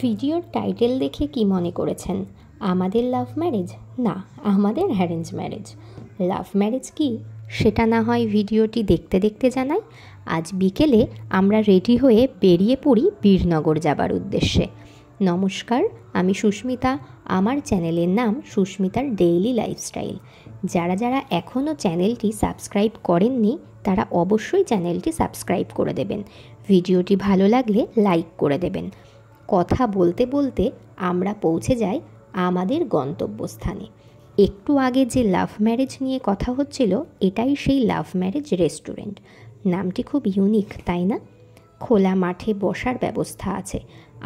ভিডিওর টাইটেল দেখে কি মনে করেছেন আমাদের লাভ ম্যারেজ? না, আমাদের অ্যারেঞ্জ ম্যারেজ। লাভ ম্যারেজ কি সেটা না হয় ভিডিওটি দেখতে দেখতে জানাই। আজ বিকেলে আমরা রেডি হয়ে বেরিয়ে পড়ি বীরনগর যাবার উদ্দেশ্যে। নমস্কার, আমি সুস্মিতা। আমার চ্যানেলের নাম সুস্মিতার ডেইলি লাইফস্টাইল। যারা যারা এখনও চ্যানেলটি সাবস্ক্রাইব করেননি তারা অবশ্যই চ্যানেলটি সাবস্ক্রাইব করে দেবেন। ভিডিওটি ভালো লাগলে লাইক করে দেবেন। কথা বলতে বলতে আমরা পৌঁছে যাই আমাদের গন্তব্যস্থানে। একটু আগে যে লাভ ম্যারেজ নিয়ে কথা হচ্ছিল, এটাই সেই লাভ ম্যারেজ রেস্টুরেন্ট। নামটি খুব ইউনিক, তাই না? খোলা মাঠে বসার ব্যবস্থা আছে।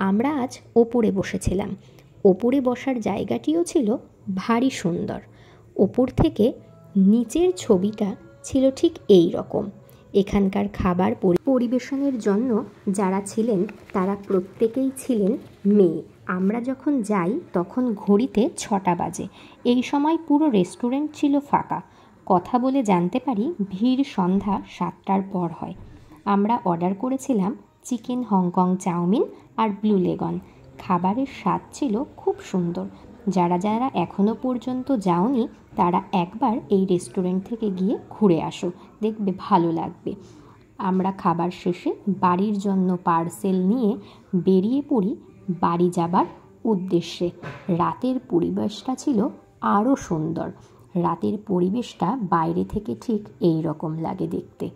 আমরা আজ ওপরে বসেছিলাম। ওপরে বসার জায়গাটিও ছিল ভারী সুন্দর। ওপর থেকে নিচের ছবিটা ছিল ঠিক এই রকম। এখানকার খাবার পরিবেশনের জন্য যারা ছিলেন তারা প্রত্যেকেই ছিলেন মেয়ে। আমরা যখন যাই তখন ঘড়িতে 6টা বাজে। এই সময় পুরো রেস্টুরেন্ট ছিল ফাঁকা। কথা বলে জানতে পারি ভিড় সন্ধ্যা 7টার পর হয়। আমরা অর্ডার করেছিলাম চিকেন হংকং চাউমিন আর ব্লু লেগন। খাবারের স্বাদ ছিল খুব সুন্দর। যারা যারা এখনও পর্যন্ত যাওনি তারা একবার এই রেস্টুরেন্ট থেকে গিয়ে ঘুরে আসো, দেখবে ভালো লাগবে। আমরা খাবার শেষে বাড়ির জন্য পার্সেল নিয়ে বেরিয়ে পড়ি বাড়ি যাবার উদ্দেশ্যে। রাতের পরিবেশটা ছিল আরও সুন্দর। রাতের পরিবেশটা বাইরে থেকে ঠিক এই রকম লাগে দেখতে।